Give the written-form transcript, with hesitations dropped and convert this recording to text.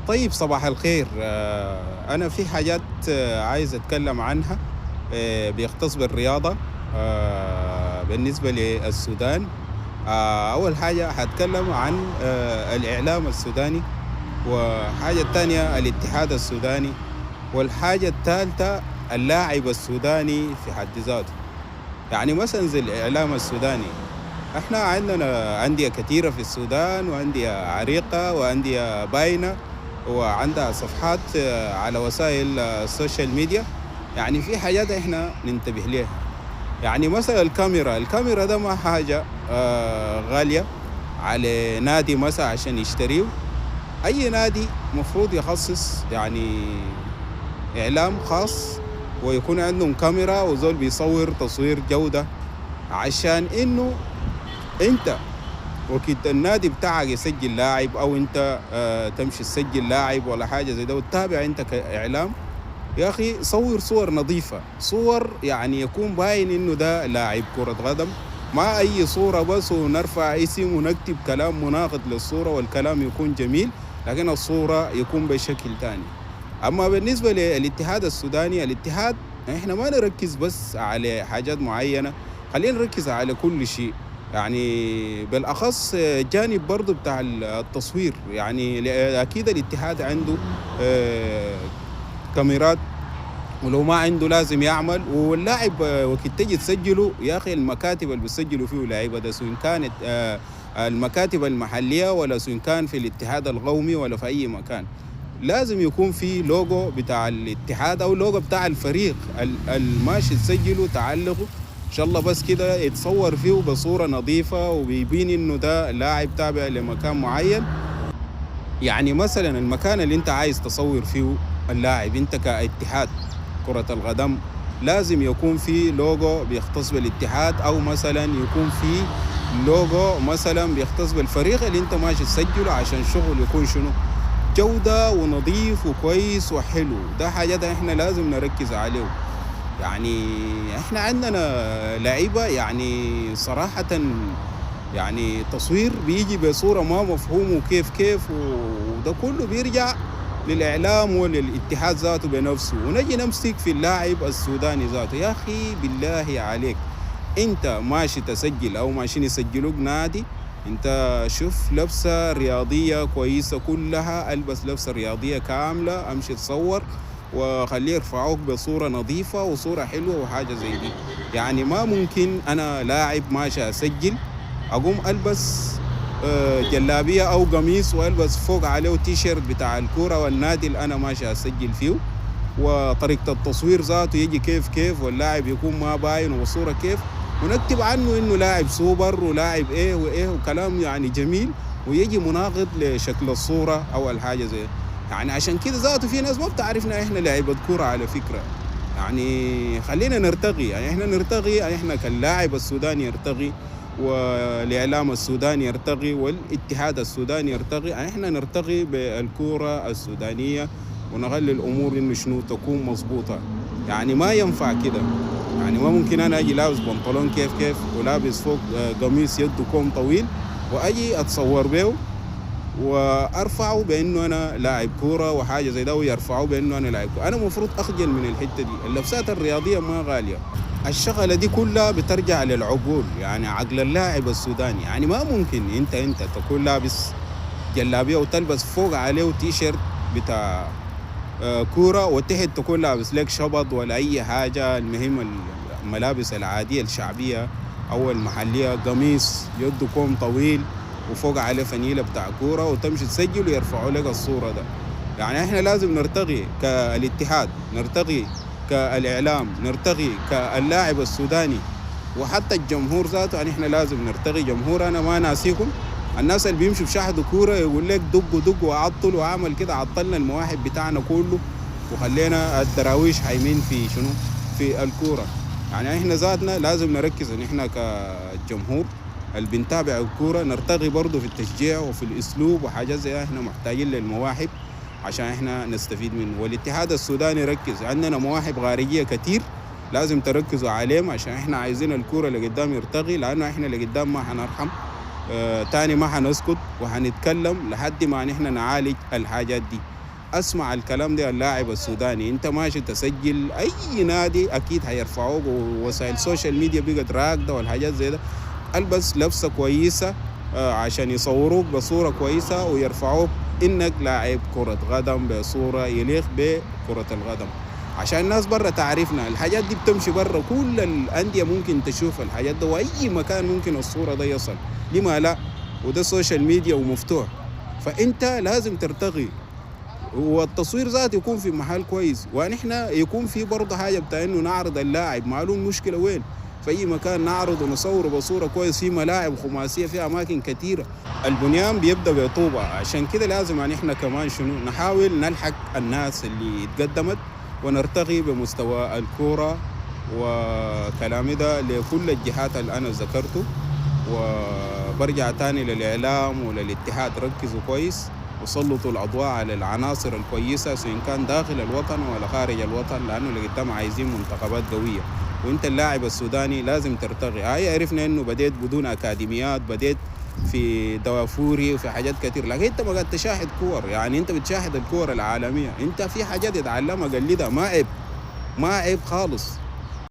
طيب صباح الخير. أنا في حاجات عايز أتكلم عنها بيختص بالرياضة بالنسبة للسودان. أول حاجة هتكلم عن الإعلام السوداني، والحاجة الثانية الاتحاد السوداني، والحاجة الثالثة اللاعب السوداني في حد ذاته. يعني مثلا زي الإعلام السوداني، احنا عندنا أندية كثيرة في السودان، وأندية عريقة وأندية باينة وعندها صفحات على وسائل السوشيال ميديا. يعني في حاجات احنا ننتبه لها. يعني مثلا الكاميرا ده ما حاجة غالية على نادي مثلا عشان يشتريه. أي نادي مفروض يخصص يعني إعلام خاص، ويكون عندهم كاميرا وزول بيصور تصوير جودة، عشان إنه أنت وكيد النادي بتاعك يسجل لاعب، او انت تمشي تسجل لاعب ولا حاجه زي ده، وتتابع انت كاعلام. يا اخي صور صور نظيفه، صور يعني يكون باين انه ده لاعب كره قدم، ما اي صوره بس ونرفع اسم ونكتب كلام مناقض للصوره والكلام يكون جميل، لكن الصوره يكون بشكل تاني. اما بالنسبه للاتحاد السوداني، الاتحاد احنا ما نركز بس على حاجات معينه، خلينا نركز على كل شيء. يعني بالاخص جانب برضو بتاع التصوير. يعني اكيد الاتحاد عنده آه، كاميرات، ولو ما عنده لازم يعمل. واللاعب وقت تجي تسجله، يا اخي المكاتب اللي بيسجلوا فيه لعيبه ده، سواء كانت المكاتب المحليه ولا سواء كان في الاتحاد القومي ولا في اي مكان، لازم يكون في لوجو بتاع الاتحاد او لوجو بتاع الفريق الماشي تسجله تعلقه ان شاء الله، بس كده يتصور فيه بصوره نظيفه وبيبين انه ده لاعب تابع لمكان معين. يعني مثلا المكان اللي انت عايز تصور فيه اللاعب انت كاتحاد كرة القدم، لازم يكون في لوجو بيختص بالاتحاد، او مثلا يكون في لوجو مثلا بيختص بالفريق اللي انت ماشي تسجله، عشان الشغل يكون شنو، جودة ونظيف وكويس وحلو. ده حاجات احنا لازم نركز عليه. يعني احنا عندنا لعيبة يعني صراحة، يعني تصوير بيجي بصورة ما مفهوم وكيف وده كله بيرجع للإعلام وللاتحاد ذاته بنفسه. ونجي نمسك في اللاعب السوداني ذاته، يا أخي بالله عليك، انت ماشي تسجل او ماشيين يسجلوك نادي، انت شوف لبسة رياضية كويسة كلها، البس لبسة رياضية كاملة، امشي تصور وخليه يرفعوك بصورة نظيفة وصورة حلوة وحاجة زي دي. يعني ما ممكن انا لاعب ماشي اسجل اقوم البس جلابيه او قميص والبس فوق عليه تيشيرت بتاع الكوره والنادي اللي انا ماشي اسجل فيه، وطريقه التصوير ذاته يجي كيف واللاعب يكون ما باين والصوره كيف، ونكتب عنه انه لاعب سوبر ولاعب ايه وايه وكلام يعني جميل، ويجي مناقض لشكل الصوره او الحاجه زي. يعني عشان كده ذاته في ناس ما بتعرفنا احنا لعيبه كوره على فكره. يعني خلينا نرتقي، يعني احنا نرتقي، يعني احنا كاللاعب السوداني يرتقي، والإعلام السوداني يرتقي، والاتحاد السوداني يرتقي. يعني احنا نرتقي بالكورة السودانية ونخلي الأمور إنه شنو تكون مظبوطة. يعني ما ينفع كده. يعني ما ممكن أنا أجي لابس بنطلون كيف ولابس فوق قميص يده كوم طويل، وأجي أتصور به وارفعه بانه انا لاعب كوره وحاجه زي ده، ويرفعوه بانه انا لاعب كوره. انا المفروض اخجل من الحته دي. اللبسات الرياضيه ما غاليه، الشغله دي كلها بترجع للعقول، يعني عقل اللاعب السوداني. يعني ما ممكن انت تكون لابس جلابيه وتلبس فوق عليه تي شيرت بتاع كوره، وتحت تكون لابس لك شبط ولا اي حاجه. المهم الملابس العاديه الشعبيه او المحليه، قميص يده كوم طويل وفوق عليه فنيله بتاع كوره، وتمشي تسجل ويرفعوا لك الصوره ده. يعني احنا لازم نرتقي كالاتحاد، نرتقي كالاعلام، نرتقي كاللاعب السوداني، وحتى الجمهور ذاته. يعني احنا لازم نرتقي. جمهور انا ما ناسيكم، الناس اللي بيمشوا بشحدوا كوره يقول لك دق وعطل وعمل كده، عطلنا المواهب بتاعنا كله وخلينا الدراويش حايمين في شنو، في الكوره. يعني احنا ذاتنا لازم نركز ان احنا كجمهور اللي بنتابع الكوره نرتقي برضه في التشجيع وفي الاسلوب وحاجات زي. احنا محتاجين للمواهب عشان احنا نستفيد منه. والاتحاد السوداني ركز، عندنا مواهب خارجيه كتير لازم تركزوا عليهم، عشان احنا عايزين الكوره اللي قدام يرتقي، لانه احنا اللي قدام ما حنرحم. تاني ما حنسكت وحنتكلم لحد ما نحن نعالج الحاجات دي. اسمع الكلام ده اللاعب السوداني، انت ماشي تسجل اي نادي اكيد هيرفعوك، ووسائل السوشيال ميديا بقت راكده والحاجات زي ده. البس لبسه كويسه عشان يصوروك بصوره كويسه ويرفعوك انك لاعب كره قدم بصوره يليق بكره القدم، عشان الناس برا تعرفنا. الحاجات دي بتمشي برا، كل الانديه ممكن تشوف الحاجات ده، واي مكان ممكن الصوره ده يصل، لما لا؟ وده سوشيال ميديا ومفتوح، فانت لازم ترتقي، والتصوير ذات يكون في محل كويس، ونحن يكون في برضه حاجه بتاع انه نعرض اللاعب معلوم مشكله وين، في اي مكان نعرض ونصور بصوره كويس. في ملاعب خماسيه في اماكن كثيره، البنيان بيبدا بطوبه، عشان كده لازم ان احنا كمان شنو نحاول نلحق الناس اللي اتقدمت ونرتقي بمستوى الكوره وكلامي ده لكل الجهات اللي انا ذكرته. وبرجع تاني للاعلام وللاتحاد، ركزوا كويس وسلطوا الأضواء على العناصر الكويسة سواء كان داخل الوطن ولا خارج الوطن، لأنه اللي قدام عايزين منتخبات قوية. وانت اللاعب السوداني لازم ترتقي. هاي عرفنا انه بديت بدون أكاديميات، بديت في دوافوري وفي حاجات كتير، لكن انت ما قد تشاهد كور، يعني انت بتشاهد الكور العالمية، انت في حاجات تتعلمها قلدها، ما عيب، ما عيب خالص.